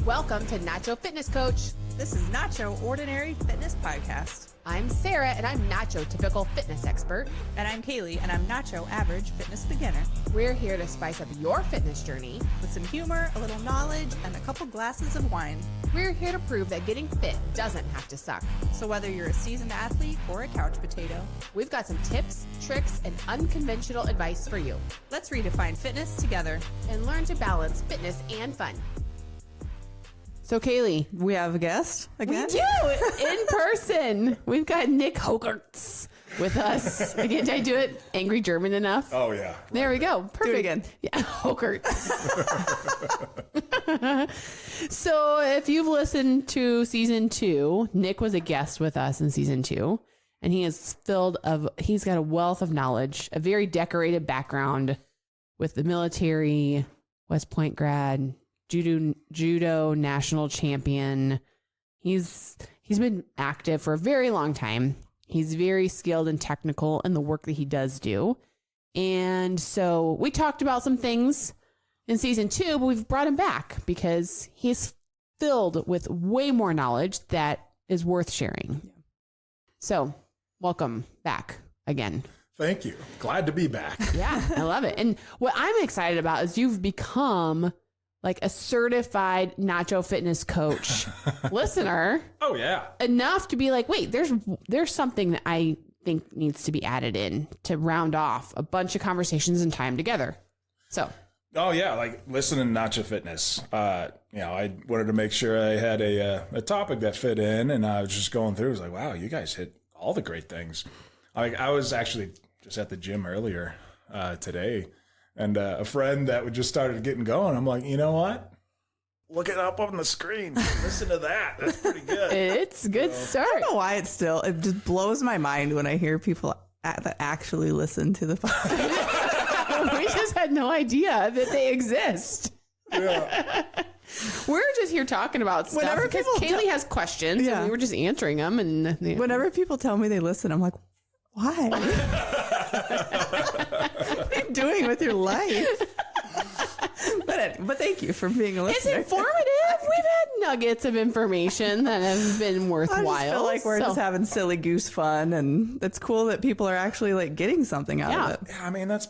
Welcome to Nacho Fitness Coach. This is Nacho Ordinary Fitness Podcast. I'm Sara, and I'm Nacho Typical Fitness Expert. And I'm Caleigh, and I'm Nacho Average Fitness Beginner. We're here to spice up your fitness journey with some humor, a little knowledge, and a couple glasses of wine. We're here to prove that getting fit doesn't have to suck. So whether you're a seasoned athlete or a couch potato, we've got some tips, tricks, and unconventional advice for you. Let's redefine fitness together and learn to balance fitness and fun. So, Caleigh, we have a guest again? We do, in person. We've got Nick Hochertz with us. Again, did I do it angry German enough? Oh, yeah. There we go. Perfect. Do it again. Yeah, Hochertz. So, if you've listened to season 2, Nick was a guest with us in season 2, and he's got a wealth of knowledge, a very decorated background with the military, West Point grad, judo national champion. He's been active for a very long time. He's very skilled and technical in the work that he does do. And so we talked about some things in season 2, but we've brought him back because he's filled with way more knowledge that is worth sharing. Yeah. So welcome back again. Thank you. Glad to be back. Yeah, I love it. And what I'm excited about is you've become like a certified Nacho Fitness Coach listener. Oh, yeah. Enough to be like, wait, there's something that I think needs to be added in to round off a bunch of conversations and time together. So. Oh, yeah. Like listening to Nacho Fitness, I wanted to make sure I had a topic that fit in, and I was just going through. I was like, wow, you guys hit all the great things. I was actually just at the gym earlier today. And a friend that just started getting going, I'm like, you know what? Look it up on the screen. Listen to that. That's pretty good. It's a good start. I don't know why it just blows my mind when I hear people that actually listen to the podcast. We just had no idea that they exist. Yeah. We're just here talking about stuff because Caleigh has questions and we were just answering them. And whenever people tell me they listen, I'm like, why? What are you doing with your life? But thank you for being a listener. It's informative. We've had nuggets of information that have been worthwhile. I just feel like we're just having silly goose fun, and it's cool that people are actually like getting something out of it. Yeah, I mean, that's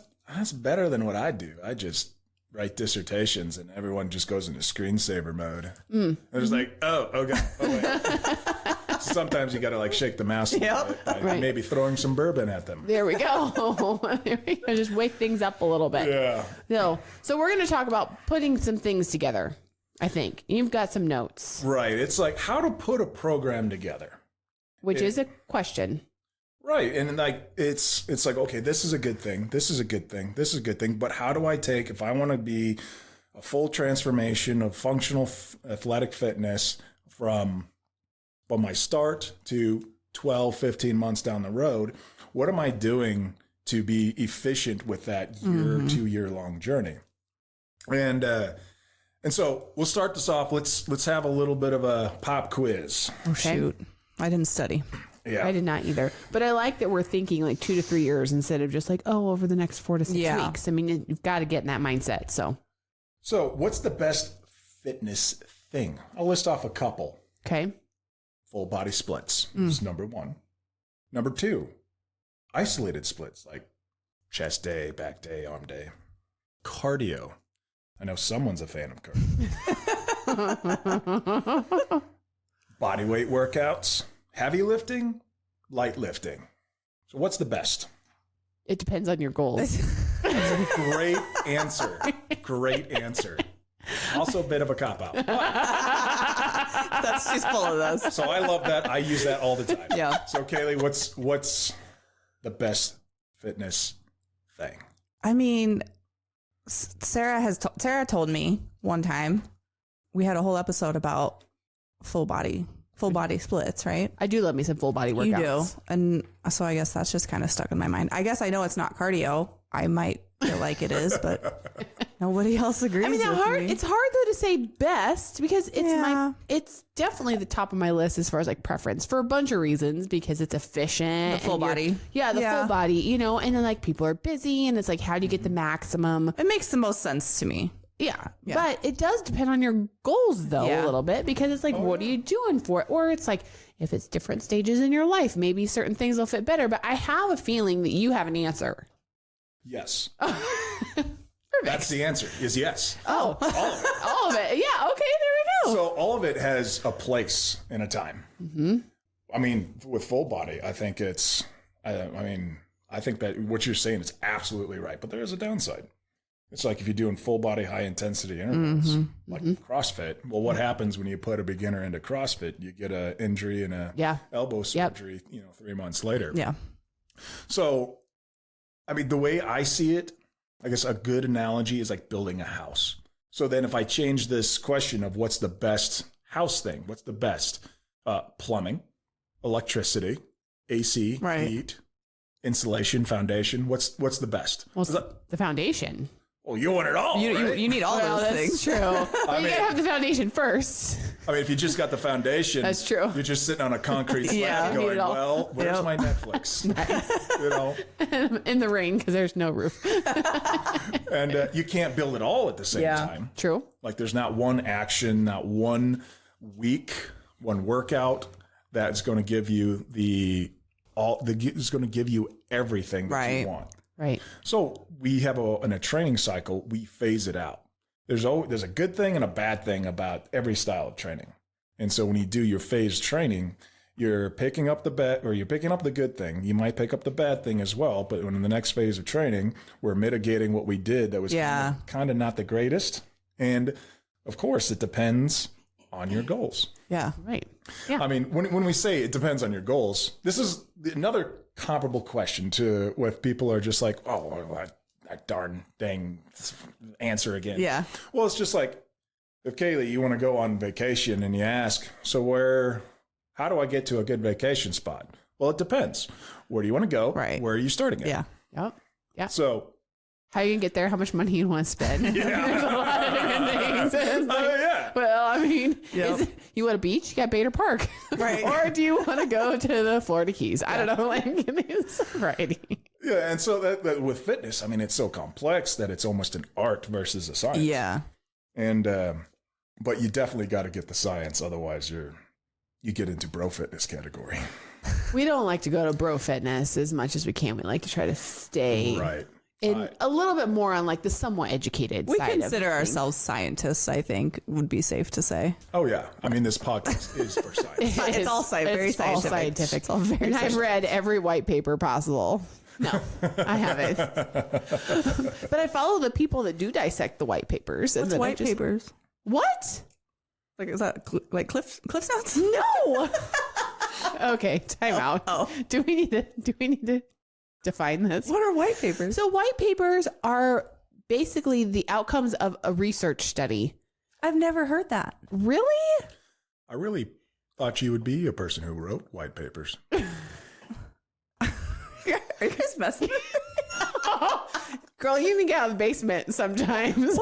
better than what I do. I just write dissertations, and everyone just goes into screensaver mode. They're just like, oh, okay. Oh, wait. Sometimes you got to like shake the mouse by maybe throwing some bourbon at them. There we go. There we go. Just wake things up a little bit. Yeah. So we're going to talk about putting some things together, I think. You've got some notes. Right. It's like how to put a program together. Which is a question. Right. And like it's like, okay, this is a good thing. This is a good thing. This is a good thing. But how do I take, if I want to be a full transformation of functional athletic fitness from my start to 12, 15 months down the road, what am I doing to be efficient with that 2-year long journey? And so we'll start this off. Let's have a little bit of a pop quiz. Oh, shoot. I didn't study. Yeah. I did not either. But I like that we're thinking like 2 to 3 years instead of just like, over the next 4 to 6 weeks. I mean, you've got to get in that mindset. So what's the best fitness thing? I'll list off a couple. Okay. Full body splits is number 1. Number 2, isolated splits like chest day, back day, arm day. Cardio. I know someone's a fan of cardio. Body weight workouts. Heavy lifting, light lifting. So what's the best? It depends on your goals. Great answer. Great answer. Also a bit of a cop-out. She's full of those. So I love that. I use that all the time. Yeah. So Caleigh, what's the best fitness thing? I mean, Sara told me one time, we had a whole episode about full body splits, right? I do love me some full body workouts. You do. And so I guess that's just kind of stuck in my mind. I guess I know it's not cardio. I might feel like it is, but nobody else agrees. I mean, it's hard though to say best because it's definitely the top of my list as far as like preference for a bunch of reasons because it's efficient. The full body. Full body, and then like people are busy and it's like, how do you get the maximum? It makes the most sense to me. Yeah. Yeah. But it does depend on your goals, though, Yeah. a little bit, because it's like, what are you doing for it? Or it's like, if it's different stages in your life, maybe certain things will fit better. But I have a feeling that you have an answer. Yes. Perfect. That's the answer, is yes. Oh, All of it. all of it. Yeah. Okay. There we go. So all of it has a place and a time. Mm-hmm. I mean, with full body, I think it's, I think that what you're saying is absolutely right, but there is a downside. It's like if you're doing full body, high intensity intervals, like CrossFit. Well, what happens when you put a beginner into CrossFit? You get an injury and a elbow surgery, 3 months later. Yeah. So, I mean, the way I see it, I guess a good analogy is like building a house. So then if I change this question of what's the best house thing, what's the best plumbing, electricity, AC, heat, insulation, foundation, what's the best? Well, the foundation. Well, you want it all, right? You need all those that's things. true. Well, you gotta have the foundation first. I mean, if you just got the foundation, That's true. You're just sitting on a concrete slab Yeah. going, Need it all. well, where's my Netflix? In the rain because there's no roof. And you can't build it all at the same time. True. Like there's not one action, not one week, one workout that's going to give you is going to give you everything that you want. Right. So we have in a training cycle, we phase it out. There's a good thing and a bad thing about every style of training. And so when you do your phased training, you're picking up you're picking up the good thing. You might pick up the bad thing as well. But when in the next phase of training, we're mitigating what we did that was kind of not the greatest. And of course, it depends on your goals. Yeah. Right. Yeah. I mean, when we say it depends on your goals, this is another comparable question to if people are just like, oh, that darn dang answer again. Yeah. Well, it's just like, if Caleigh, you want to go on vacation and you ask, so how do I get to a good vacation spot? Well, it depends. Where do you want to go? Right. Where are you starting at? Yeah. Yep. Yeah. So how you can get there? How much money you want to spend? Yeah. There's a lot of different things. It's like, yeah. well, I mean, you want a beach? You got Bader Park. Right. Or do you want to go to the Florida Keys? I don't know. Like, it's a variety. Yeah. And so that with fitness, I mean, it's so complex that it's almost an art versus a science. Yeah. And, but you definitely got to get the science. Otherwise you get into bro fitness category. We don't like to go to bro fitness as much as we can. We like to try to stay Right. a little bit more on like the somewhat educated We side consider of things. ourselves scientists, I think would be safe to say. Oh yeah. I mean, this podcast is for science. It's all very It's all scientific. scientific. It's all very and I've scientific. read every white paper possible. No, I haven't. But I follow the people that do dissect the white papers. And What's then I white just- papers? What? Like, is that like Cliff Notes? No. Okay, time out. Oh. Do we need to define this? What are white papers? So white papers are basically the outcomes of a research study. I've never heard that. Really? I really thought you would be a person who wrote white papers. Are you guys messing with me? Girl, you even get out of the basement sometimes.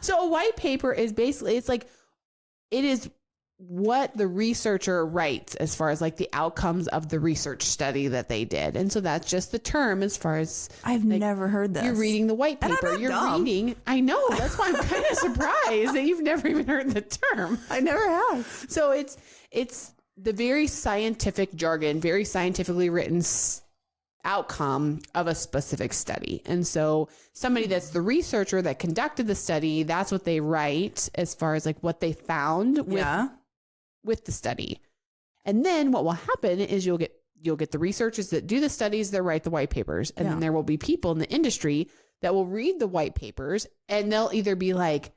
So a white paper is basically, it is what the researcher writes as far as like the outcomes of the research study that they did. And so that's just the term as far as I've never heard this. you're reading the white And I'm paper. not You're dumb. reading. I know. That's why I'm kind of surprised that you've never even heard the term. I never have. So it's the very scientific jargon, very scientifically written outcome of a specific study. And so somebody that's the researcher that conducted the study, that's what they write as far as like what they found with the study. And then what will happen is you'll get the researchers that do the studies that write the white papers. And then there will be people in the industry that will read the white papers and they'll either be like,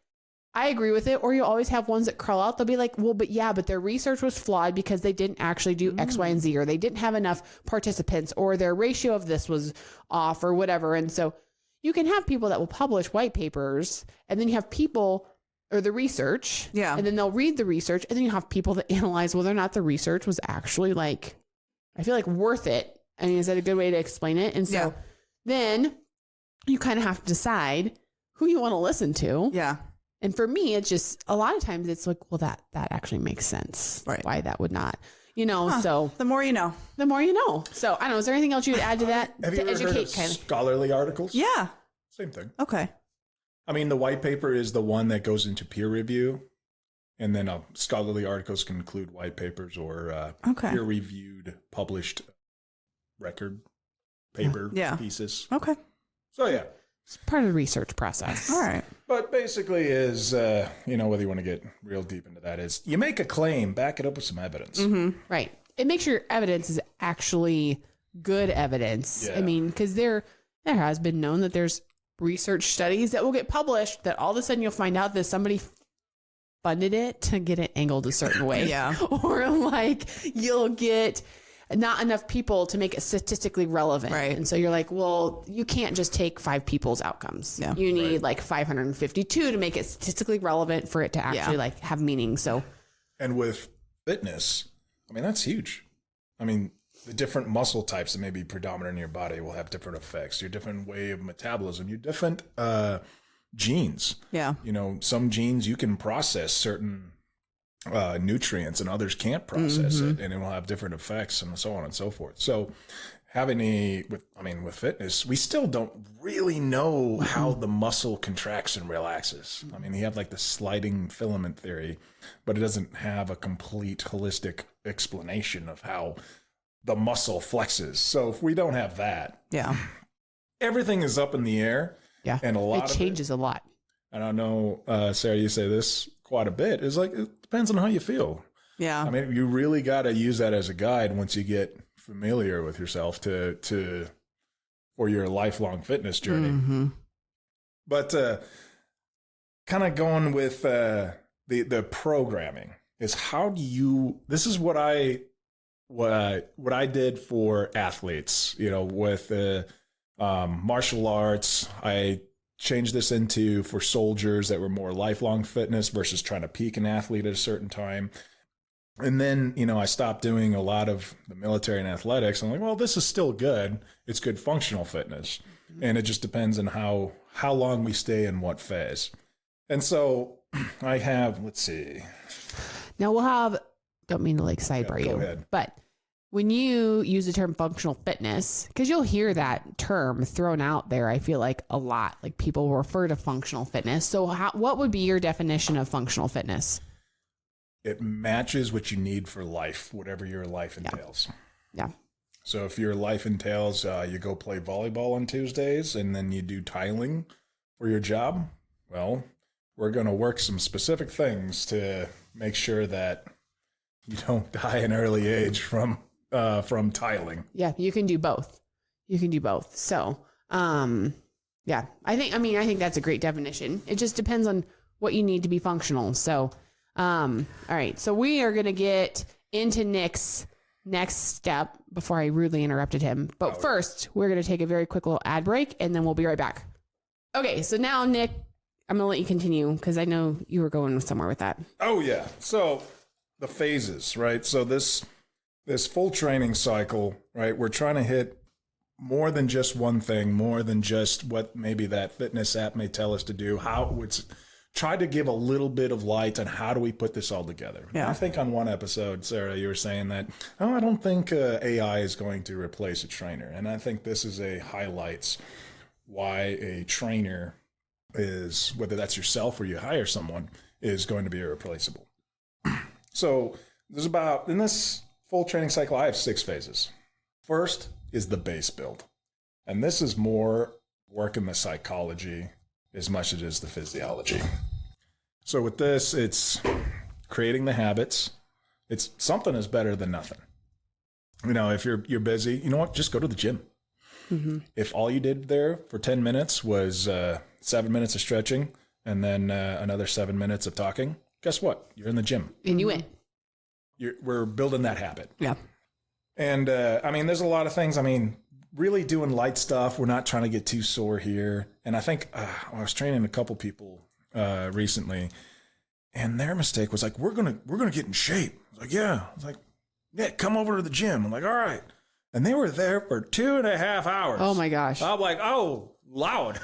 I agree with it. Or you always have ones that crawl out. They'll be like, well, but their research was flawed because they didn't actually do X, Y, and Z, or they didn't have enough participants, or their ratio of this was off, or whatever. And so you can have people that will publish white papers, and then you have people or the research, and then they'll read the research, and then you have people that analyze whether or not the research was actually like, I feel like worth it. I mean, is that a good way to explain it? And so then you kind of have to decide who you want to listen to. Yeah. And for me, it's just a lot of times it's like, well, that actually makes sense. Right. Why that would not, so The more you know. the more you know. So I don't know. Is there anything else you would add to that? Have To you ever heard of kind of. scholarly articles? Yeah. Same thing. Okay. I mean, the white paper is the one that goes into peer review. And then scholarly articles can include white papers or peer-reviewed, published record paper pieces. Okay. So, yeah. It's part of the research process. All right. But basically is, whether you want to get real deep into that, is you make a claim, back it up with some evidence. Mm-hmm. Right. It makes sure evidence is actually good evidence. Yeah. I mean, because there has been known that there's research studies that will get published that all of a sudden you'll find out that somebody funded it to get it angled a certain way. Yeah. Or like you'll get not enough people to make it statistically relevant. Right. And so you're like, well, you can't just take 5 people's outcomes. Yeah. You need like 552 to make it statistically relevant for it to actually like have meaning. So, and with fitness, I mean, that's huge. I mean, the different muscle types that may be predominant in your body will have different effects. Your different way of metabolism, your different genes. Yeah. Some genes you can process certain nutrients and others can't process it, and it will have different effects and so on and so forth. So with fitness, we still don't really know how the muscle contracts and relaxes. I mean, you have like the sliding filament theory, but it doesn't have a complete holistic explanation of how the muscle flexes. So if we don't have that, everything is up in the air. yeah, And a lot it of changes a lot. And I know, Sarah, you say this quite a bit, is like, it depends on how you feel. Yeah. I mean, you really got to use that as a guide once you get familiar with yourself for your lifelong fitness journey. Mm-hmm. But kind of going with the programming is how do you, this is what I did for athletes, with martial arts. I changed this into for soldiers that were more lifelong fitness versus trying to peak an athlete at a certain time. And then, I stopped doing a lot of the military and athletics. I'm like, well, this is still good. It's good functional fitness. And it just depends on how long we stay in what phase. And so I have, let's see. Now we'll have, don't mean to like sidebar go you, ahead. but when you use the term functional fitness, because you'll hear that term thrown out there, I feel like a lot, like people refer to functional fitness. So what would be your definition of functional fitness? It matches what you need for life, whatever your life entails. Yeah. So if your life entails you go play volleyball on Tuesdays and then you do tiling for your job, well, we're going to work some specific things to make sure that you don't die in early age from tiling. Yeah, you can do both. So, yeah, I think that's a great definition. It just depends on what you need to be functional. So, all right. So we are going to get into Nick's next step before I rudely interrupted him. But first, we're going to take a very quick little ad break and then we'll be right back. Okay. So now, Nick, I'm going to let you continue because I know you were going somewhere with that. Oh, yeah. So the phases, right? So this full training cycle, right? We're trying to hit more than just one thing, more than just what maybe that fitness app may tell us to do. How it's try to give a little bit of light on how do we put this all together. Yeah. I think on one episode, Sarah, you were saying that, I don't think AI is going to replace a trainer. And I think this is highlights why a trainer is, whether that's yourself or you hire someone, is going to be irreplaceable. So in this full training cycle, I have 6 phases. First is the base build. And this is more work in the psychology as much as it is the physiology. So with this, it's creating the habits. It's something is better than nothing. If you're busy, you know what? Just go to the gym. Mm-hmm. If all you did there for 10 minutes was 7 minutes of stretching and then another 7 minutes of talking, guess what? You're in the gym. And you win. We're building that habit. Yeah. And there's a lot of things. Really doing light stuff. We're not trying to get too sore here. And I think I was training a couple people recently, and their mistake was like, we're gonna get in shape. I was like, yeah. I was like, yeah, come over to the gym. I'm like, all right. And they were there for 2.5 hours. Oh my gosh. I'm like, oh, loud.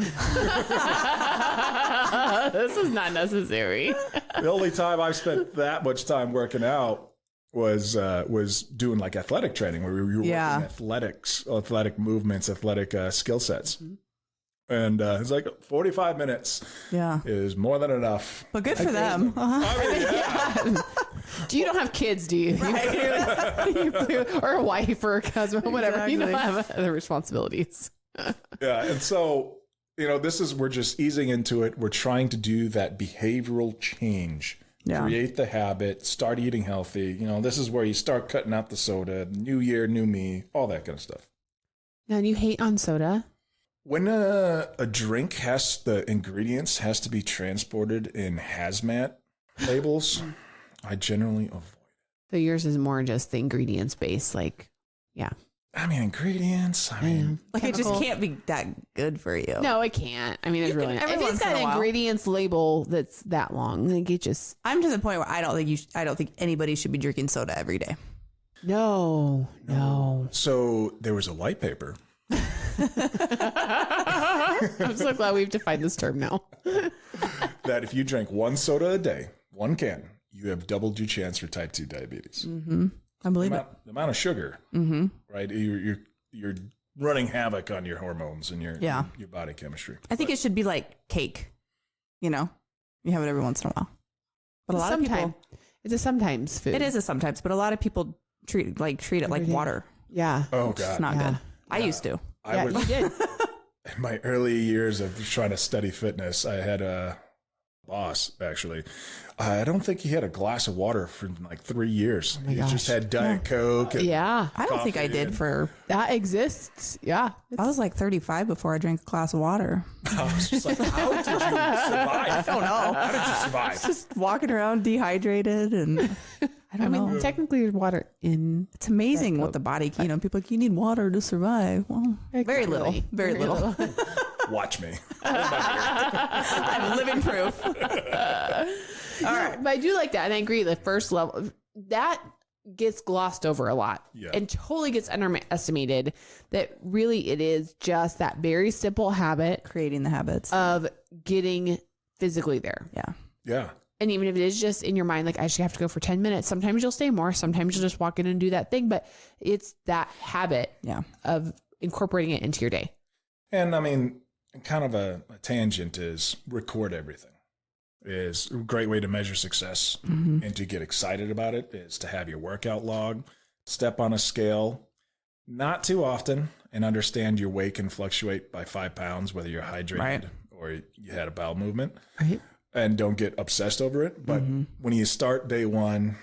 This is not necessary. The only time I've spent that much time working out was doing like athletic training where we were working athletic movements, athletic skill sets. Mm-hmm. And it's like 45 minutes is more than enough. But good for them. I mean, You don't have kids, do you? Or a wife or a cousin or whatever. Exactly. You don't have other responsibilities. Yeah. And so, we're just easing into it. We're trying to do that behavioral change, create the habit, start eating healthy. This is where you start cutting out the soda, new year, new me, all that kind of stuff. Now, you hate on soda? When a drink the ingredients has to be transported in hazmat labels, I generally avoid it. So yours is more just the ingredients based, Ingredients. Like it just can't be that good for you. No, it can't. It's really not. If it's got an ingredients label that's that long, like it just. I'm to the point where I don't think anybody should be drinking soda every day. No. So there was a white paper. I'm so glad we've defined this term now. That if you drink one soda a day, one can, you have doubled your chance for type 2 diabetes. Mm-hmm. I believe The amount of sugar, right? You're running havoc on your hormones and your body chemistry. I think it should be like cake. You have it every once in a while. But a lot of people, it's a sometimes food. it is a sometimes, but a lot of people treat it like water. Yeah. Oh God, It's not good. I used to. You did. In my early years of trying to study fitness, I had a boss, actually. I don't think he had a glass of water for like 3 years. He just had Diet Coke. And I don't think I did for... That exists. Yeah. I was like 35 before I drank a glass of water. I was just like, how did you survive? I don't know. How did you survive? Just walking around dehydrated and... I don't know. Technically there's water in. It's amazing what the body, people are like, you need water to survive. Well, very little. Very little. Watch me. I'm living proof. All right. But I do like that. And I agree. The first level, that gets glossed over a lot and totally gets underestimated, that really it is just that very simple habit. Creating the habits. Of getting physically there. Yeah. Yeah. And even if it is just in your mind, like I just have to go for 10 minutes, sometimes you'll stay more, sometimes you'll just walk in and do that thing. But it's that habit of incorporating it into your day. And kind of a tangent is record everything. Is a great way to measure success and to get excited about it is to have your workout log, step on a scale, not too often, and understand your weight can fluctuate by 5 pounds, whether you're hydrated or you had a bowel movement. Right. And don't get obsessed over it. But when you start day one,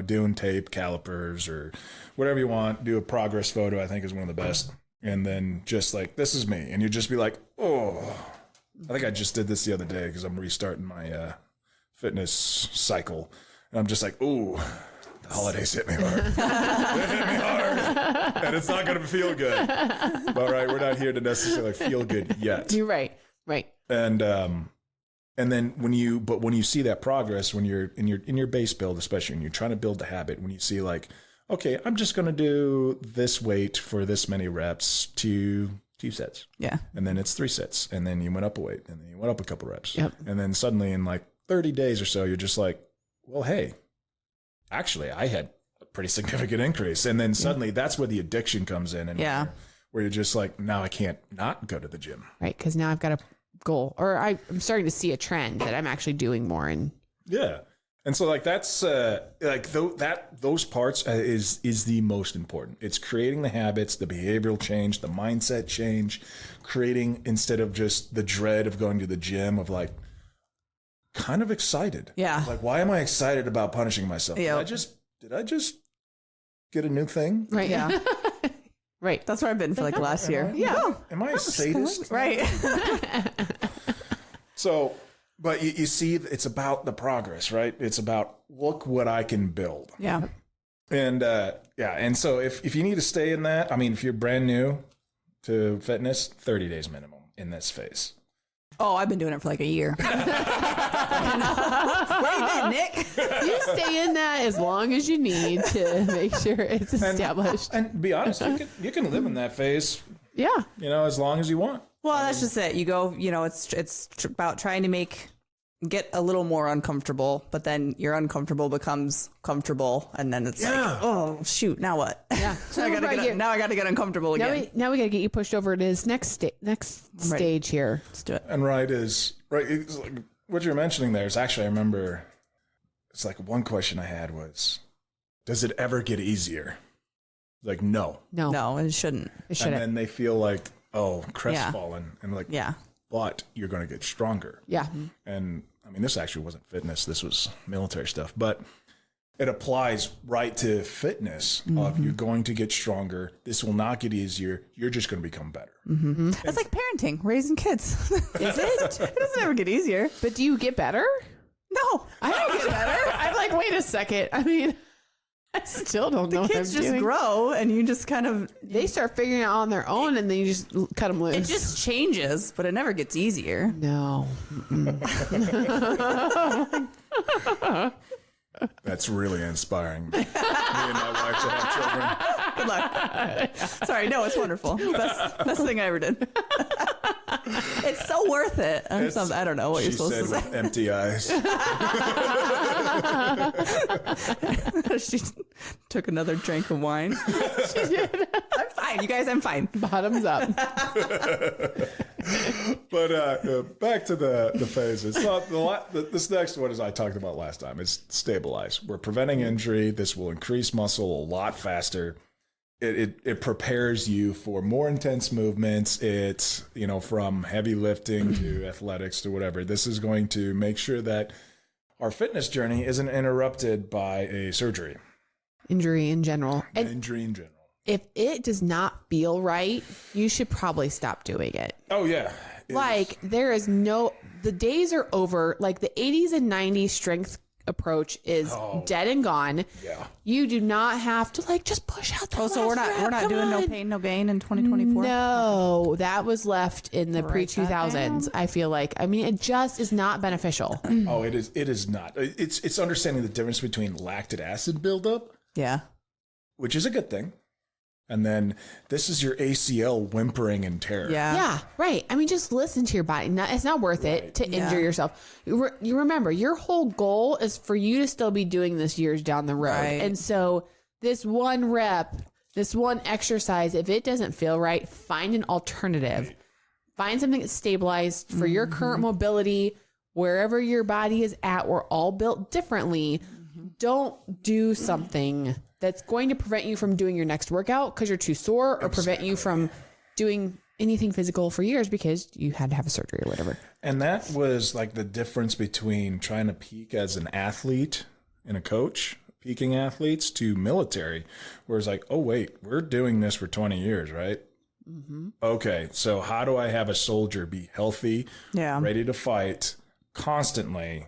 doing tape, calipers, or whatever you want, do a progress photo, I think is one of the best. And then just like, this is me. And you just be like, oh, I think I just did this the other day because I'm restarting my fitness cycle. And I'm just like, ooh, the holidays hit me hard. They hit me hard. And it's not going to feel good. But we're not here to necessarily feel good yet. You're right. Right. And then when you see that progress, when you're in your base build, especially when you're trying to build the habit, when you see like, okay, I'm just going to do this weight for this many reps, two sets. Yeah. And then it's 3 sets. And then you went up a weight and then you went up a couple reps. Yep. And then suddenly in like 30 days or so, you're just like, well, hey, actually I had a pretty significant increase. And then suddenly that's where the addiction comes in. And where you're just like, now I can't not go to the gym. Right. Because now I've got a goal, or I'm starting to see a trend that I'm actually doing more. And and so like that's those parts is the most important. It's creating the habits, the behavioral change, the mindset change, creating, instead of just the dread of going to the gym, of like kind of excited. Yeah. Like, why am I excited about punishing myself? Did I just get a new thing? Right. Yeah. Right. That's where I've been for like last year. Am I a sadist? Right. So, but you see, it's about the progress, right? It's about, look what I can build. Yeah. And and so if you need to stay in that, if you're brand new to fitness, 30 days minimum in this phase. Oh, I've been doing it for like a year. Where you been, Nick? You stay in that as long as you need to make sure it's established. And be honest, you can live in that phase. Yeah. As long as you want. Well, that's just it. You go, it's about trying to make get a little more uncomfortable, but then your uncomfortable becomes comfortable, and then it's like, oh shoot, now what? Yeah. So now I gotta get uncomfortable again. Now we gotta get you pushed over to this next stage here. Let's do it. And it's like, what you're mentioning there is actually, I remember, it's like one question I had was, does it ever get easier? Like, no, it shouldn't. It shouldn't. And then they feel like, oh, crestfallen, and like, Yeah. but you're going to get stronger. Yeah. And I mean, this actually wasn't fitness. This was military stuff, but it applies right to fitness of you're going to get stronger. This will not get easier. You're just going to become better. It's like parenting, raising kids. Is it? It doesn't ever get easier. But do you get better? No. I don't get better. I'm like, wait a second. I mean, I still don't know what I'm Kids just doing. grow, and you just kind of, They start figuring it out on their own, and then you just cut them loose. it just changes, but it never gets easier. No. That's really inspiring. Me and my wife to have children. Good luck. Sorry, no, it's wonderful. Best thing I ever did. It's so worth it. I don't know what you're supposed to say. With empty eyes. She took another drink of wine. She did. I'm fine, you guys. I'm fine. Bottoms up. But back to the phases. So this next one, as I talked about last time, is stabilize. We're preventing injury. This will increase muscle a lot faster. It prepares you for more intense movements. It's, from heavy lifting to athletics to whatever. This is going to make sure that our fitness journey isn't interrupted by a surgery. Injury in general. And Injury in general. if it does not feel right, you should probably stop doing it. Oh, yeah. The days are over. Like the 80s and 90s strength approach is dead and gone. Yeah. You do not have to just push out the So we're not doing no pain, no gain in 2024. No, that was left in the pre-2000s. I feel like, it just is not beneficial. Oh, it is not. It's understanding the difference between lactic acid buildup, Yeah. which is a good thing, and then this is your ACL whimpering in terror. Yeah, right. Just listen to your body. It's not worth it to injure yourself. You remember, your whole goal is for you to still be doing this years down the road. Right. And so this one rep, this one exercise, if it doesn't feel right, find an alternative. Right. Find something that's stabilized for your current mobility, wherever your body is at. We're all built differently. Don't do something that's going to prevent you from doing your next workout because you're too sore, or prevent you from doing anything physical for years because you had to have a surgery or whatever. And that was like the difference between trying to peak as an athlete and a coach, peaking athletes, to military, where it's like, oh, wait, we're doing this for 20 years, right? Mm-hmm. Okay, so how do I have a soldier be healthy, ready to fight constantly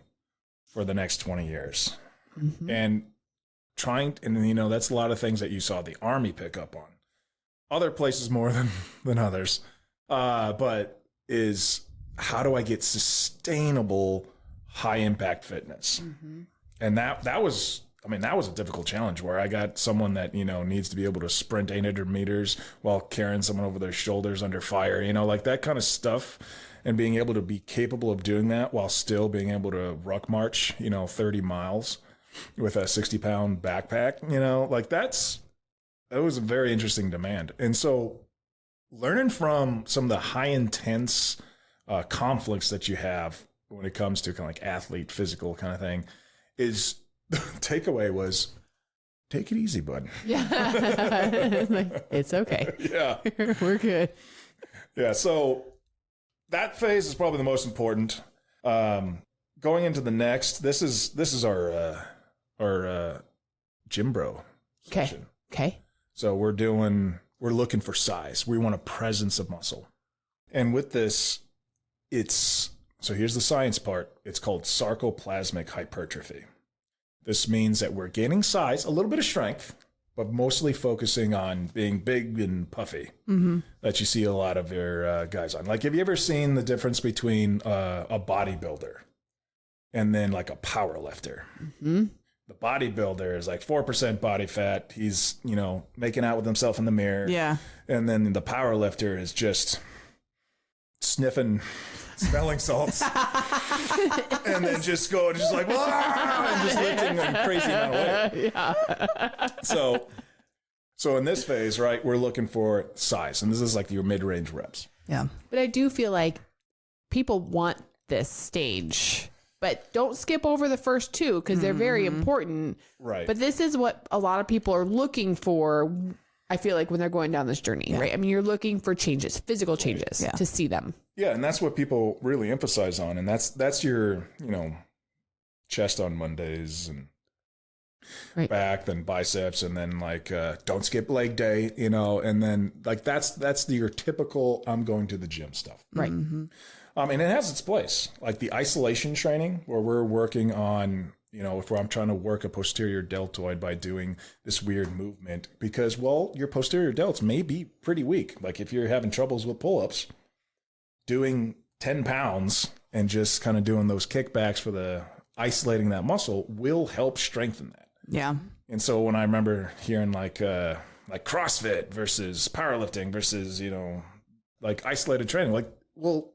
for the next 20 years? Mm-hmm. And that's a lot of things that you saw the Army pick up on. Other places more than others. But is, how do I get sustainable high impact fitness? Mm-hmm. And that was a difficult challenge, where I got someone that, needs to be able to sprint 800 meters while carrying someone over their shoulders under fire, that kind of stuff. And being able to be capable of doing that while still being able to ruck march, 30 miles with a 60-pound backpack, that was a very interesting demand. And so learning from some of the high intense conflicts that you have when it comes to kind of like athlete physical kind of thing is the takeaway was, take it easy, bud. Yeah. It's okay. Yeah. We're good. Yeah. So that phase is probably the most important. Going into the next, this is our gym bro session. Okay. So we're looking for size. We want a presence of muscle. And with this, so here's the science part. It's called sarcoplasmic hypertrophy. This means that we're gaining size, a little bit of strength, but mostly focusing on being big and puffy, that you see a lot of your guys on. Like, have you ever seen the difference between a bodybuilder and then like a power lifter? Mm-hmm. The bodybuilder is like 4% body fat. He's, making out with himself in the mirror. Yeah. And then the power lifter is just sniffing smelling salts and then just like, "Wah!" and just lifting a crazy amount of weight. Yeah. So in this phase, right, we're looking for size, and this is like your mid-range reps. Yeah. But I do feel like people want this stage, but don't skip over the first two because they're very important. Right. But this is what a lot of people are looking for, I feel like, when they're going down this journey, right? I mean, you're looking for changes, physical changes to see them. Yeah, and that's what people really emphasize on, and that's your, chest on Mondays and back, then biceps, and then like don't skip leg day, and then like that's your typical I'm going to the gym stuff. Right. And it has its place, like the isolation training where we're working on, if I'm trying to work a posterior deltoid by doing this weird movement, because, well, your posterior delts may be pretty weak. Like if you're having troubles with pull-ups, doing 10 pounds and just kind of doing those kickbacks for the isolating that muscle will help strengthen that. Yeah. And so when I remember hearing like CrossFit versus powerlifting versus, like isolated training, like, well,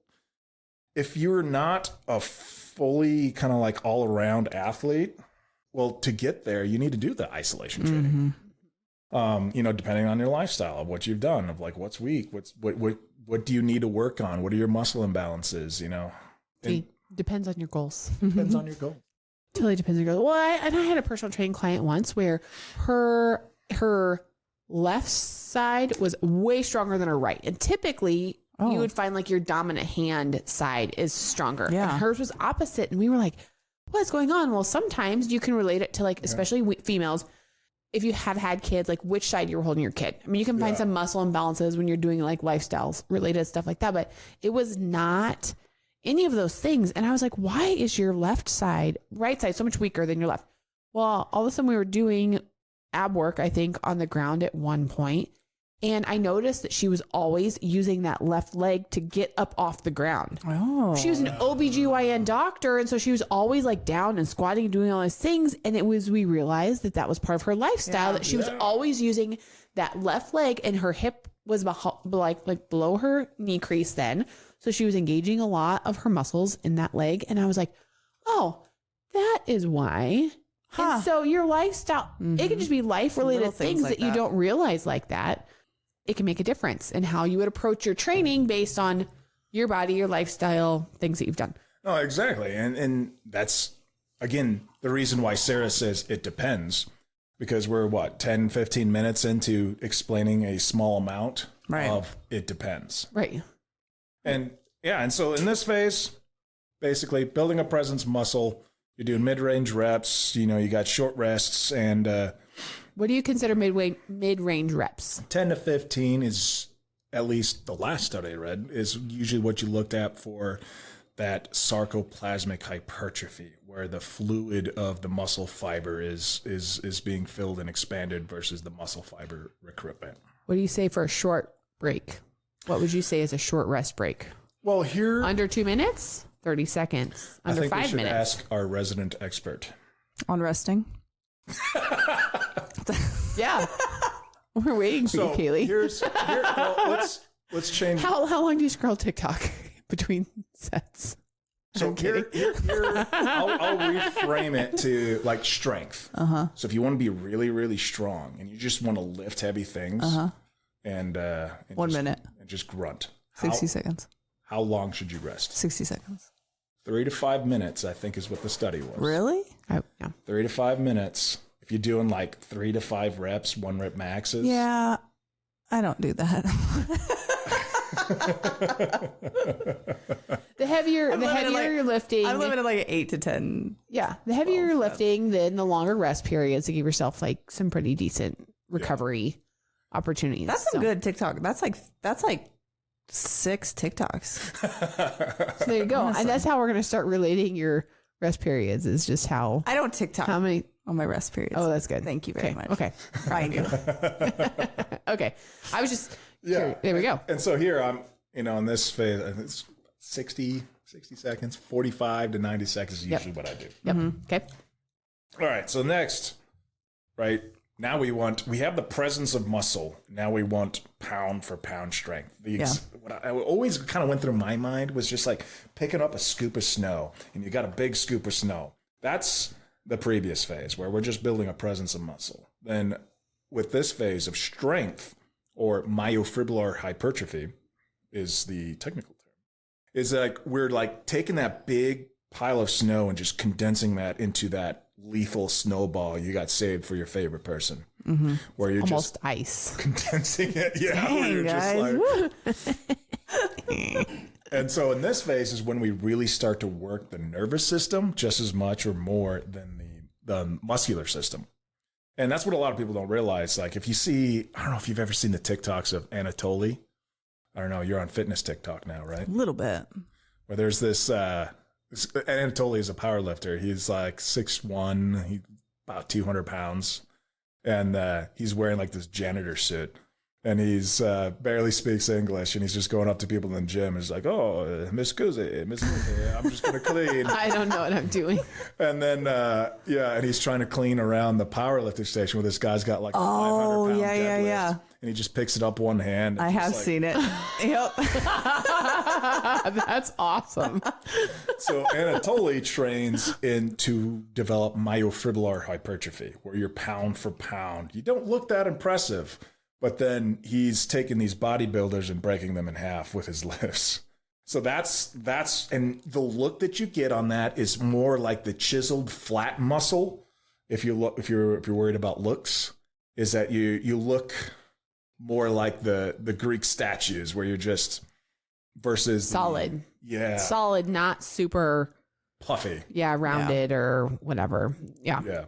if you're not a fully kind of like all around athlete, well, to get there, you need to do the isolation training. Depending on your lifestyle of what you've done, of like what's weak, what do you need to work on? What are your muscle imbalances? Depends on your goals. Depends on your goal. Totally depends on your goals. Well, I had a personal training client once where her left side was way stronger than her right. And typically you would find like your dominant hand side is stronger. Yeah. And hers was opposite. And we were like, what's going on? Well, sometimes you can relate it to like, especially females, if you have had kids, like which side you're holding your kid. I mean, you can find some muscle imbalances when you're doing like lifestyles related stuff like that, but it was not any of those things. And I was like, why is your right side so much weaker than your left? Well, all of a sudden we were doing ab work, I think, on the ground at one point. And I noticed that she was always using that left leg to get up off the ground. Oh. She was an OBGYN doctor. And so she was always like down and squatting and doing all these things. And we realized that was part of her lifestyle, that she was always using that left leg, and her hip was like below her knee crease then. So she was engaging a lot of her muscles in that leg. And I was like, oh, that is why. And so your lifestyle, it can just be life related things like that you don't realize like that. It can make a difference in how you would approach your training based on your body, your lifestyle, things that you've done. No, exactly. And that's, again, the reason why Sara says it depends, because we're 10, 15 minutes into explaining a small amount of it depends. Right. And so in this phase, basically building a presence muscle, you're doing mid-range reps, you got short rests, and what do you consider mid-range reps? 10 to 15 is, at least the last study I read, is usually what you looked at for that sarcoplasmic hypertrophy, where the fluid of the muscle fiber is being filled and expanded versus the muscle fiber recruitment. What do you say for a short break? What would you say is a short rest break? Well, here... Under 2 minutes? 30 seconds? Under 5 minutes? I think we should ask our resident expert. On resting? Yeah. We're waiting for you, Caleigh. Let's change. How long do you scroll TikTok between sets? So here I'll reframe it to like strength. So if you want to be really, really strong and you just want to lift heavy things, and 1 minute and just grunt. 60 seconds. How long should you rest? 60 seconds. 3 to 5 minutes, I think, is what the study was. Really? Oh, yeah. 3 to 5 minutes. If you're doing like 3 to 5 reps, 1 rep maxes. Yeah, I don't do that. The heavier you're lifting, I'm living at like 8 to 10. Yeah, the heavier you're lifting, then the longer rest periods to give yourself like some pretty decent recovery opportunities. That's some good TikTok. That's like 6 TikToks. So there you go. Honestly. And that's how we're going to start relating your rest periods, is just how. I don't TikTok. How many? On my rest periods. Oh, that's good. Thank you very much. Okay. Trying to. Okay. I was just. Yeah. There we go. And so here I'm, in this phase, it's 60 seconds, 45 to 90 seconds is usually what I do. Yep. Okay. All right. So next, right, Now we have the presence of muscle. Now we want pound for pound strength. What I always kind of went through my mind was just like picking up a scoop of snow, and you got a big scoop of snow. That's the previous phase where we're just building a presence of muscle. Then with this phase of strength, or myofibrillar hypertrophy is the technical term, is like we're like taking that big pile of snow and just condensing that into that lethal snowball you got saved for your favorite person. Mm-hmm. Where you're almost just ice condensing it. Yeah. Dang, where you're guys. just like and so in this phase is when we really start to work the nervous system just as much or more than the muscular system. And that's what a lot of people don't realize. Like if you see, I don't know if you've ever seen the TikToks of Anatoly. I don't know, you're on fitness TikTok now, right? A little bit. Where there's this Anatoly is a power lifter. He's like 6'1", he's about 200 pounds. And he's wearing like this janitor suit. And he's barely speaks English. And he's just going up to people in the gym. And he's like, oh, Miss Kuzi, I'm just going to clean. I don't know what I'm doing. And then, and he's trying to clean around the powerlifting station where this guy's got like a 500-pound deadlift. And he just picks it up one hand. I have seen it. Yep. That's awesome. So Anatoly trains to develop myofibrillar hypertrophy, where you're pound for pound. You don't look that impressive, but then he's taking these bodybuilders and breaking them in half with his lifts. So that's and the look that you get on that is more like the chiseled flat muscle. If you're worried about looks, is that you look more like the Greek statues where you're just versus solid. Solid, not super puffy. Yeah, rounded or whatever. Yeah. Yeah.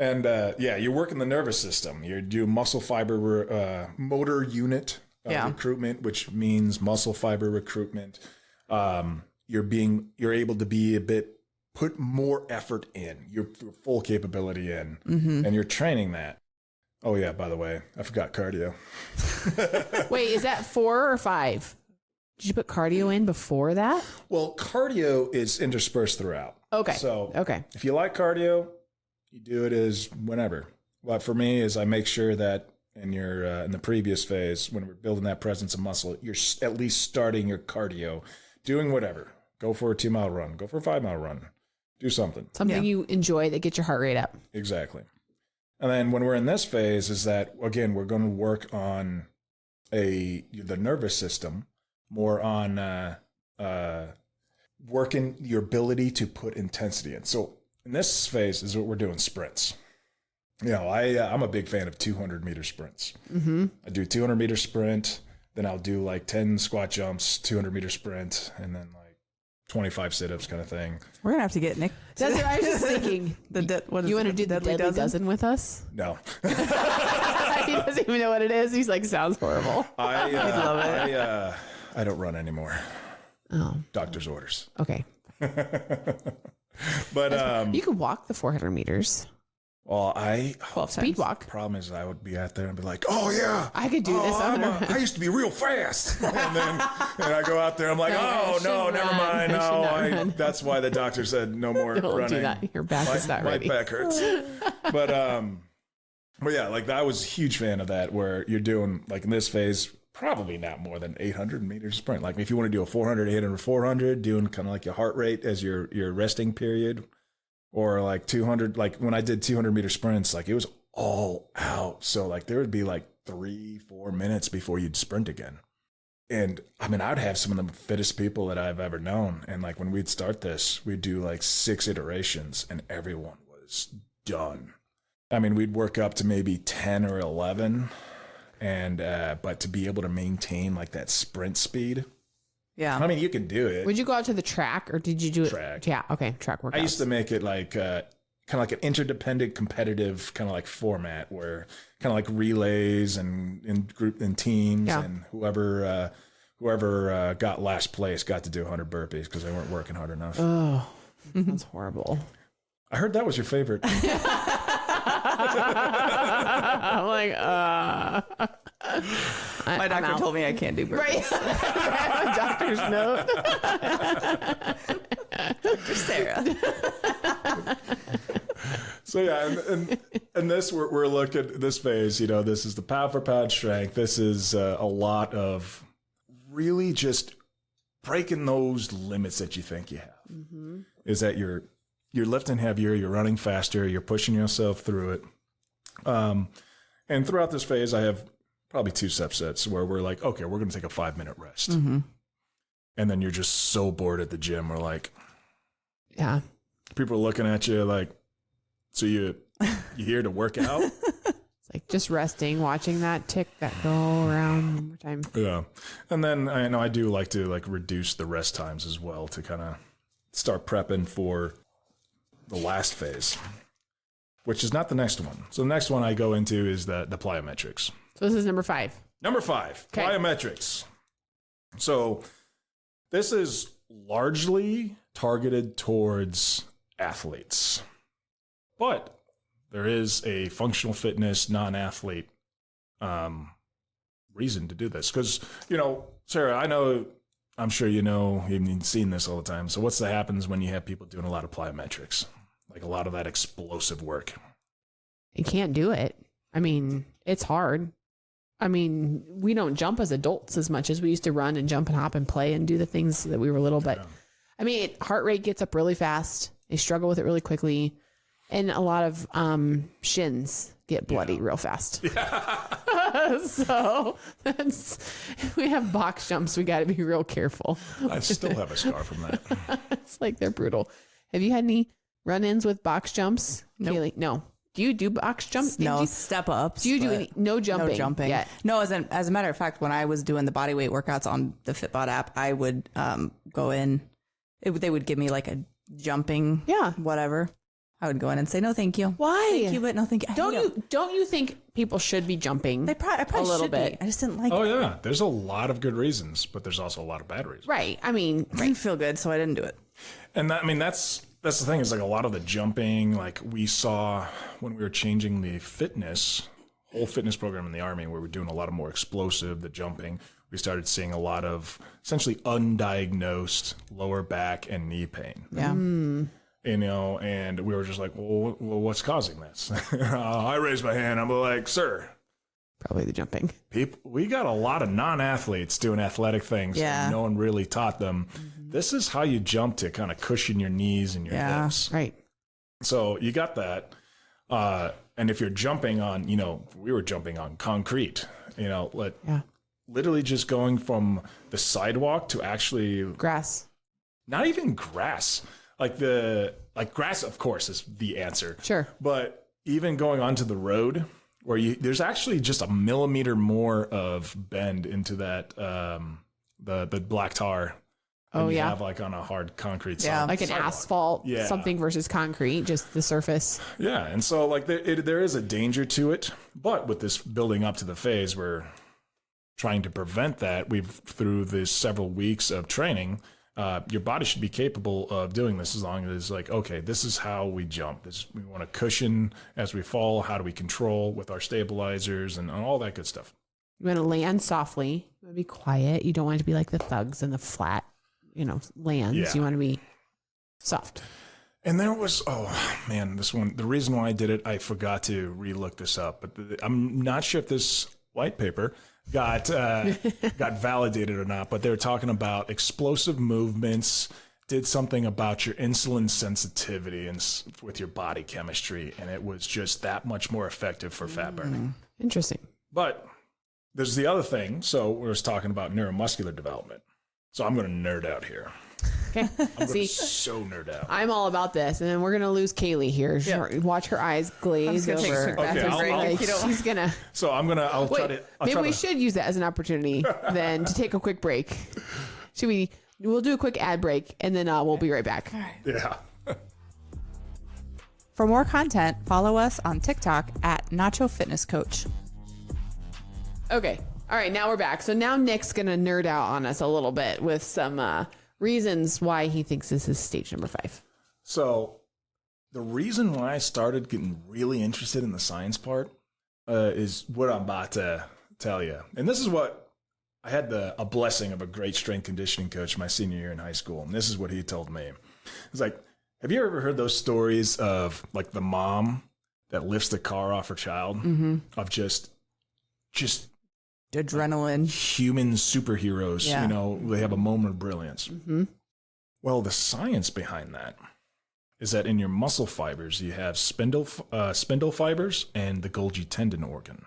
And you're working the nervous system. You do muscle fiber motor unit recruitment, which means muscle fiber recruitment. You're able to put more effort in, your full capability in, and you're training that. Oh yeah, by the way, I forgot cardio. Wait, is that 4 or 5? Did you put cardio in before that? Well, cardio is interspersed throughout. Okay. So if you like cardio, you do it as whenever. What for me is I make sure that in the previous phase, when we're building that presence of muscle, you're at least starting your cardio, doing whatever. Go for a 2-mile run. Go for a 5-mile run. Do something. Something you enjoy that gets your heart rate up. Exactly. And then when we're in this phase is that, again, we're going to work on the nervous system, more on working your ability to put intensity in. So in this phase is what we're doing sprints. You know, I'm a big fan of 200-meter sprints. Mm-hmm. I do 200-meter sprint, then I'll do like 10 squat jumps, 200-meter sprint, and then like 25 sit-ups kind of thing. We're going to have to get Nick. That's what I was just thinking. You want to do the Deadly Dozen with us? No. He doesn't even know what it is. He's like, sounds horrible. I love it. I don't run anymor. Oh. Doctor's orders. Okay. But you could walk the 400 meters. Well, speed walk. Problem is, I would be out there and be like, "Oh yeah, I could do this." I used to be real fast, and I go out there. I'm like, "Oh no, never mind. No, that's why the doctor said no more running. Do that. Your back is not ready. My back hurts." But yeah, like I was a huge fan of that. Where you're doing like in this phase, probably not more than 800 meters sprint. Like if you want to do a 400, 800, 400, doing kind of like your heart rate as your resting period. Or like 200, like when I did 200-meter sprints, like it was all out. So like there would be like 3-4 minutes before you'd sprint again. And I mean, I'd have some of the fittest people that I've ever known. And like when we'd start this, we'd do like 6 iterations and everyone was done. I mean, we'd work up to maybe 10 or 11. And, but to be able to maintain like that sprint speed. Yeah. I mean, you can do it. Would you go out to the track or did you do it? Track. Yeah. Okay. Track workouts. I used to make it like kind of like an interdependent competitive kind of like format where kind of like relays and in teams and whoever got last place got to do 100 burpees because they weren't working hard enough. Oh, that's horrible. I heard that was your favorite. I'm like, my doctor told me I can't do burpees. Right. Doctor's note. Dr. Sara. So yeah, and this we're looking at this phase. This is the pound for pound strength. This is a lot of really just breaking those limits that you think you have. Mm-hmm. Is that you're lifting heavier, you're running faster, you're pushing yourself through it. And throughout this phase, I have probably 2 subsets where we're like, okay, we're going to take a 5-minute rest. Mm-hmm. And then you're just so bored at the gym. We're like, yeah. People are looking at you like, so you here to work out? It's like just resting, watching that tick that go around one more time. Yeah. And then I know I do like to reduce the rest times as well to kind of start prepping for the last phase, which is not the next one. So the next one I go into is the plyometrics. So this is number 5. Number 5, okay. Plyometrics. So this is largely targeted towards athletes, but there is a functional fitness non-athlete reason to do this. Because, Sarah, I'm sure you've seen this all the time. So what's that happens when you have people doing a lot of plyometrics? Like a lot of that explosive work. You can't do it. I mean, it's hard. I mean, we don't jump as adults as much as we used to run and jump and hop and play and do the things that we were little. But I mean, heart rate gets up really fast. They struggle with it really quickly. And a lot of shins get bloody real fast. Yeah. So if we have box jumps, we got to be real careful. I still have a scar from that. It's like they're brutal. Have you had any run-ins with box jumps? Nope. Kaleigh? No. Do you do box jumps? No, step ups. Do you do any? No jumping. No jumping. Yet. No, as a matter of fact, when I was doing the body weight workouts on the Fitbod app, I would go in. They would give me like a jumping, whatever. I would go in and say no, thank you. Why? Thank you, but no, thank you. Don't you think people should be jumping? I probably a little should bit. Be. I just didn't like. Oh it. yeah, there's a lot of good reasons, but there's also a lot of bad reasons. Right. I mean, it didn't feel good, so I didn't do it. And that's the thing is like a lot of the jumping, like we saw when we were changing the whole fitness program in the Army, where we're doing a lot of more explosive, the jumping. We started seeing a lot of essentially undiagnosed lower back and knee pain. Yeah. And we were just like, well, what's causing this? I raised my hand. I'm like, sir. Probably the jumping. We got a lot of non-athletes doing athletic things. Yeah. And no one really taught them. Mm-hmm. This is how you jump to kind of cushion your knees and your hips. Right. So you got that. And if you're jumping on, we were jumping on concrete, literally just going from the sidewalk to actually grass. Not even grass. Like grass, of course, is the answer. Sure. But even going onto the road where there's actually just a millimeter more of bend into that, the black tar. Oh, you have like on a hard concrete sidewalk. Like an sidewalk. asphalt, something versus concrete, just the surface. Yeah. And so like there is a danger to it, but with this building up to the phase, we're trying to prevent that. Through this several weeks of training, your body should be capable of doing this as long as like, okay, this is how we jump. We want to cushion as we fall. How do we control with our stabilizers and all that good stuff? You want to land softly. You want to be quiet. You don't want it to be like the thugs and the flat, lands. Yeah. You want to be soft. And there was, this one, the reason why I did it, I forgot to relook this up, but I'm not sure if this white paper got validated or not, but they were talking about explosive movements did something about your insulin sensitivity and with your body chemistry, and it was just that much more effective for fat burning. Interesting. But there's the other thing. So we're just talking about neuromuscular development. So I'm going to nerd out here. Okay. I'm going to so nerd out. I'm all about this, and then we're gonna lose Caleigh here. Yep. Watch her eyes glaze over. She's gonna. So I'll try to. Maybe we should use that as an opportunity then to take a quick break. We'll do a quick ad break, and then we'll be right back. Yeah. For more content, follow us on TikTok at Nacho Fitness Coach. Okay. All right. Now we're back. So now Nick's gonna nerd out on us a little bit with some reasons why he thinks this is stage number 5. So the reason why I started getting really interested in the science part is what I'm about to tell you. And this is what I had a blessing of a great strength conditioning coach my senior year in high school. And this is what he told me. It's like, Have you ever heard those stories of like the mom that lifts the car off her child of just adrenaline, human superheroes, you know, they have a moment of brilliance. Well, the science behind that is that in your muscle fibers, you have spindle fibers and the Golgi tendon organ.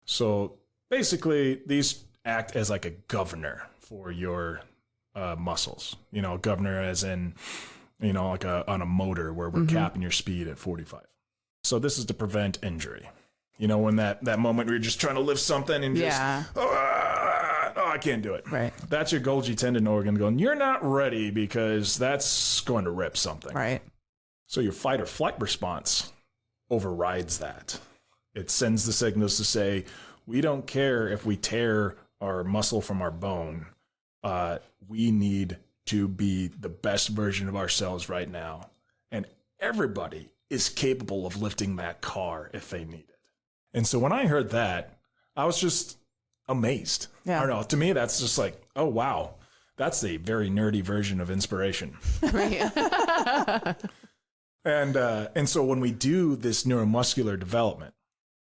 So basically, these act as like a governor for your muscles. You know, governor as in, you know, like on a motor where we're capping your speed at 45. So this is to prevent injury. You know, when that moment where you're just trying to lift something and just, I can't do it. Right. That's your Golgi tendon organ going, you're not ready because that's going to rip something. Right. So your fight or flight response overrides that. It sends the signals to say, we don't care if we tear our muscle from our bone. We need to be the best version of ourselves right now. And everybody is capable of lifting that car if they need it. And so when I heard that, I was just amazed. I don't know. To me, that's just like, oh, wow. That's a very nerdy version of inspiration. And so when we do this neuromuscular development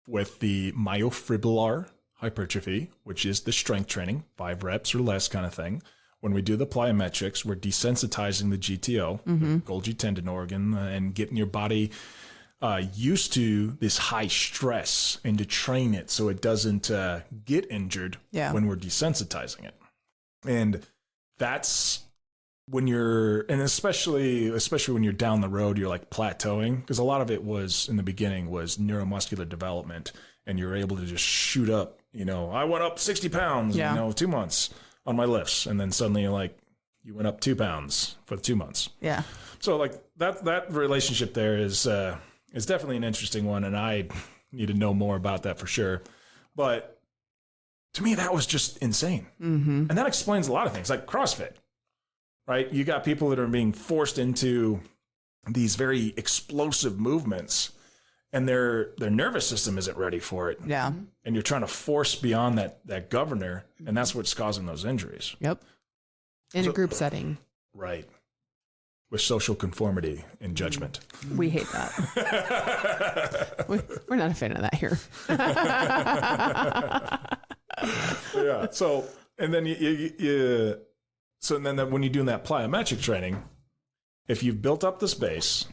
with the myofibrillar hypertrophy, which is the strength training, 5 reps or less kind of thing, when we do the plyometrics, we're desensitizing the GTO, the Golgi tendon organ, and getting your body used to this high stress and to train it so it doesn't get injured when we're desensitizing it. And that's when you're, and especially when you're down the road, you're like plateauing, because a lot of it was in the beginning was neuromuscular development, and you're able to just shoot up. You know, I went up 60 pounds, you know, 2 months on my lifts, and then suddenly you're like, you went up 2 pounds for 2 months. Yeah. So like that relationship there is definitely an interesting one, and I need to know more about that for sure. But to me, that was just insane. And that explains a lot of things, like CrossFit, right? You got people that are being forced into these very explosive movements, and their nervous system isn't ready for it. Yeah. And you're trying to force beyond that governor, and that's what's causing those injuries. Yep. In a group setting. Right. With social conformity and judgment. We hate that. We're not a fan of that here. Yeah. So, and then when you're doing that plyometric training, if you've built up this base,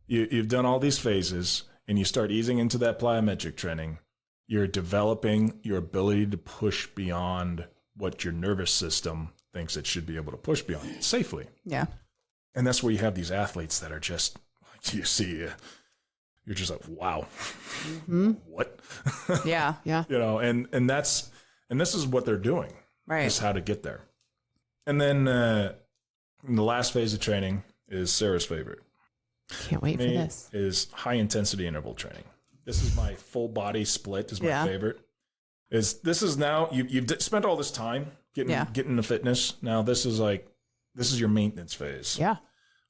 you've done all these phases, and you start easing into that plyometric training, you're developing your ability to push beyond what your nervous system thinks it should be able to push beyond safely. Yeah. And that's where you have these athletes that are just, you see, you're just like, wow, what? Yeah. Yeah. You know, and this is what they're doing. Right. Is how to get there. And then the last phase of training is Sarah's favorite. Can't wait for this. Is high intensity interval training. This is my full body split is my favorite. This is now, you've spent all this time getting into fitness. Now this is your maintenance phase. Yeah.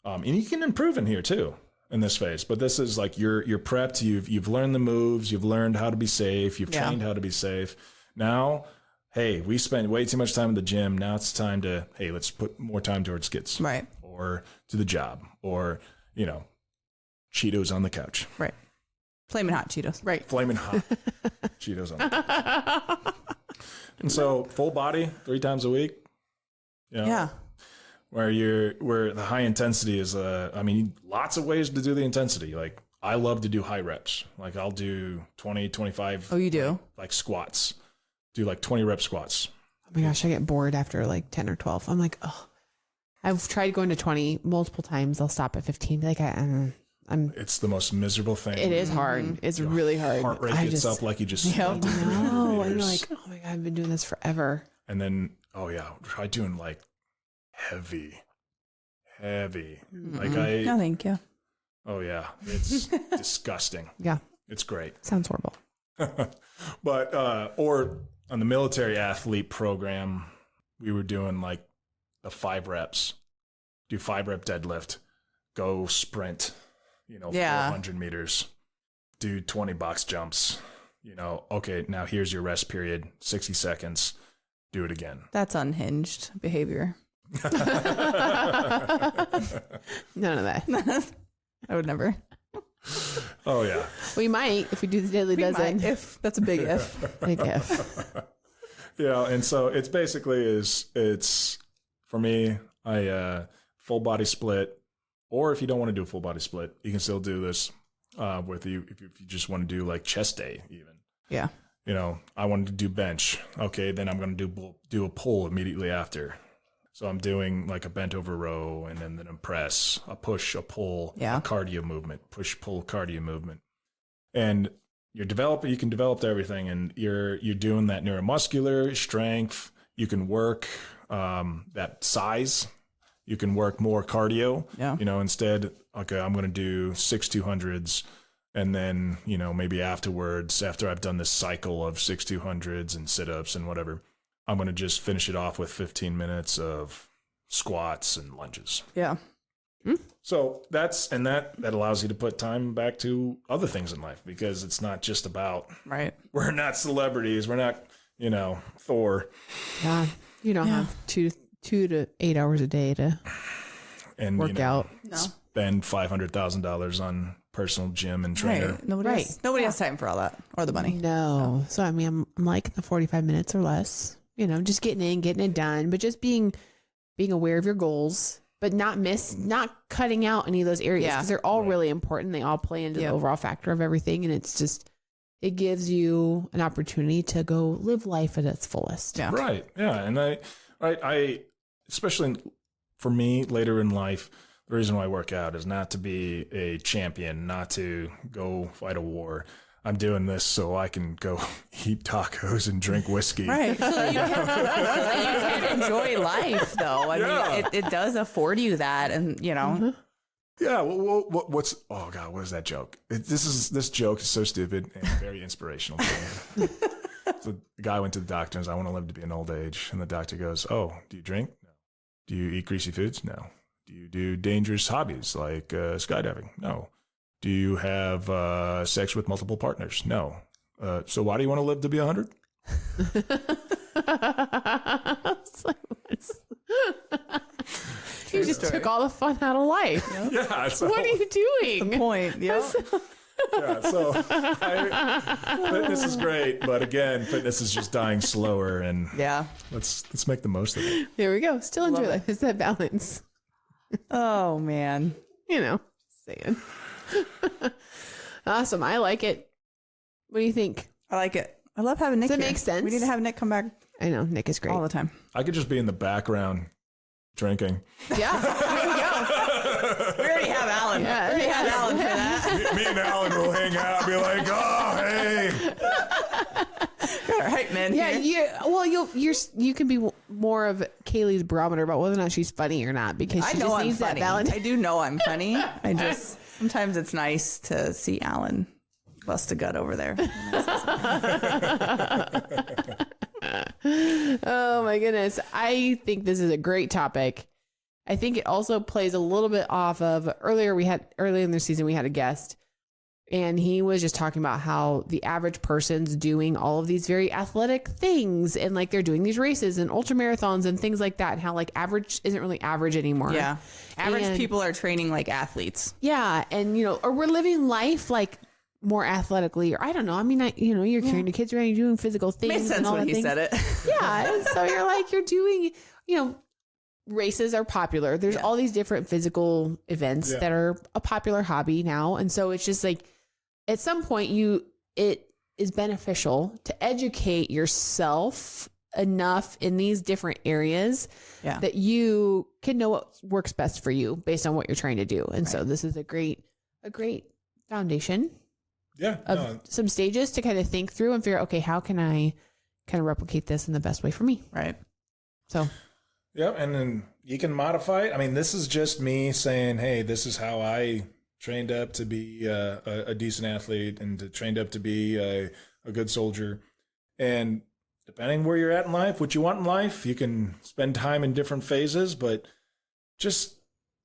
And you can improve in here too, in this phase. But this is like you're prepped. You've learned the moves. You've learned how to be safe. You've trained how to be safe. Now, hey, we spent way too much time in the gym. Now it's time to, hey, let's put more time towards kids. Right. Or to the job. Or, you know, Cheetos on the couch. Right. Flaming hot Cheetos. Right. Flaming hot Cheetos on the couch. And so full body 3 times a week. You know, yeah. Where the high intensity is, lots of ways to do the intensity. Like I love to do high reps. Like I'll do 20, 25. Oh, you do? Like squats. Do like 20 rep squats. Oh my gosh, I get bored after like 10 or 12. I'm like, oh, I've tried going to 20 multiple times. I'll stop at 15. Like it's the most miserable thing. It is hard. It's really hard. Heart rate gets up like you just. I know. And you're like, oh my God, I've been doing this forever. And then, try doing like heavy. Like no, thank you. Oh yeah, it's disgusting. Yeah, it's great. Sounds horrible. But or on the military athlete program, we were doing like the 5 reps, do 5 rep deadlift, go sprint, 400 meters, do 20 box jumps. Okay, now here's your rest period, 60 seconds. Do it again. That's unhinged behavior. None of that. I would never. Oh yeah. We might if we do the daily dozen. If that's a big if. Big if. Yeah, and so it's basically it's for me, full body split, or if you don't want to do a full body split, you can still do this with you if you just want to do like chest day even. Yeah. You know, I wanted to do bench. Okay, then I'm going to do a pull immediately after. So I'm doing like a bent over row and then a press, a push, a pull, a cardio movement, push, pull, cardio movement. And you can develop everything, and you're doing that neuromuscular strength. You can work that size. You can work more cardio. Yeah. You know, instead, okay, I'm going to do 6 200s. And then, you know, maybe afterwards, after I've done this cycle of 6 200s and sit-ups and whatever, I'm going to just finish it off with 15 minutes of squats and lunges. Yeah. So that allows you to put time back to other things in life, because it's not just about, right. We're not celebrities. We're not, you know, Thor. Yeah. You don't have 2 to 8 hours a day to work out. No. Spend $500,000 on personal gym and trainer. Right. Nobody has time for all that or the money. No. So, I mean, I'm like the 45 minutes or less, you know, just getting it done, but just being aware of your goals, but not cutting out any of those areas, because they're all really important. They all play into the overall factor of everything. And it's just, it gives you an opportunity to go live life at its fullest. Yeah. Right. Yeah. And I, especially for me later in life, the reason why I work out is not to be a champion, not to go fight a war. I'm doing this so I can go eat tacos and drink whiskey. Right. So that you can enjoy life, though. I mean, it does afford you that, and you know. Mm-hmm. Yeah. What is that joke? This joke is so stupid and very inspirational for me. So the guy went to the doctor and said, "I want to live to be an old age," and the doctor goes, "Oh, do you drink? No. Do you eat greasy foods? No. Do you do dangerous hobbies like skydiving? No. Do you have sex with multiple partners? No. So why do you want to live to be 100? You just took all the fun out of life. Yeah. So, what are you doing? That's the point. Yeah. Yeah. So fitness is great, but again, fitness is just dying slower, and let's make the most of it. There we go. Still enjoy life. It's that balance. Oh man. You know, saying. Awesome. I like it. What do you think? I like it. I love having Nick. Does it here. make sense? We need to have Nick come back. I know. Nick is great. All the time. I could just be in the background drinking. Yeah. There we go. We already have Alan. Yeah, we already have Alan for that. Me and Alan will hang out and be like, oh, hey. All right, man. Yeah, you can be more of Caleigh's barometer about whether or not she's funny or not, because she just needs that balance. I do know I'm funny. I just sometimes it's nice to see Alan bust a gut over there. Oh my goodness. I think this is a great topic. I think it also plays a little bit off of early in the season, we had a guest, and he was just talking about how the average person's doing all of these very athletic things, and like they're doing these races and ultra marathons and things like that, and how like average isn't really average anymore. Yeah. Average people are training like athletes. Yeah. And, you know, or we're living life like more athletically, or I don't know. I mean, you're carrying your kids around, you're doing physical things. Makes sense when he said it. Yeah. And so you're doing, you know, races are popular. There's all these different physical events that are a popular hobby now. And so it's just like, at some point it is beneficial to educate yourself enough in these different areas that you can know what works best for you based on what you're trying to do. And so this is a great foundation of some stages to kind of think through and figure out, okay, how can I kind of replicate this in the best way for me? Right. So. Yeah. And then you can modify it. I mean, this is just me saying, hey, this is how I trained up to be a decent athlete and trained up to be a good soldier. And depending where you're at in life, what you want in life, you can spend time in different phases, but just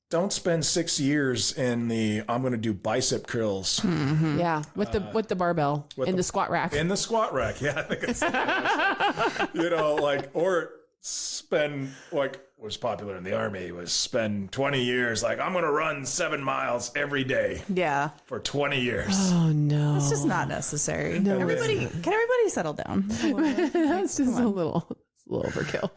don't spend 6 years in I'm going to do bicep curls. Mm-hmm. Yeah. With the barbell in the squat rack. In the squat rack. Yeah. I think it's, you know, like, or spend like was popular in the Army was spend 20 years like, I'm going to run 7 miles every day. Yeah. For 20 years. Oh, no. It's just not necessary. No, can everybody settle down? That's just a little overkill.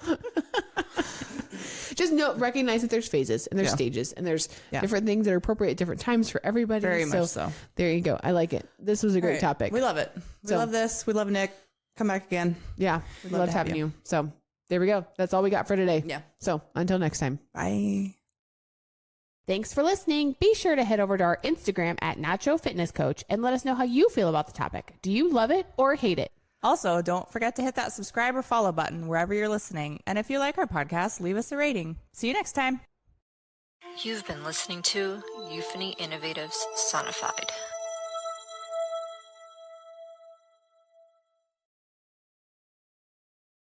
Just recognize that there's phases and there's stages and there's different things that are appropriate at different times for everybody. Very much so. There you go. I like it. This was a great topic. We love it. We love this. We love Nick. Come back again. Yeah. We loved having you. So there we go. That's all we got for today. Yeah. So until next time. Bye. Thanks for listening. Be sure to head over to our Instagram at Nacho Fitness Coach and let us know how you feel about the topic. Do you love it or hate it? Also, don't forget to hit that subscribe or follow button wherever you're listening. And if you like our podcast, leave us a rating. See you next time. You've been listening to Euphony Innovatives Sonified.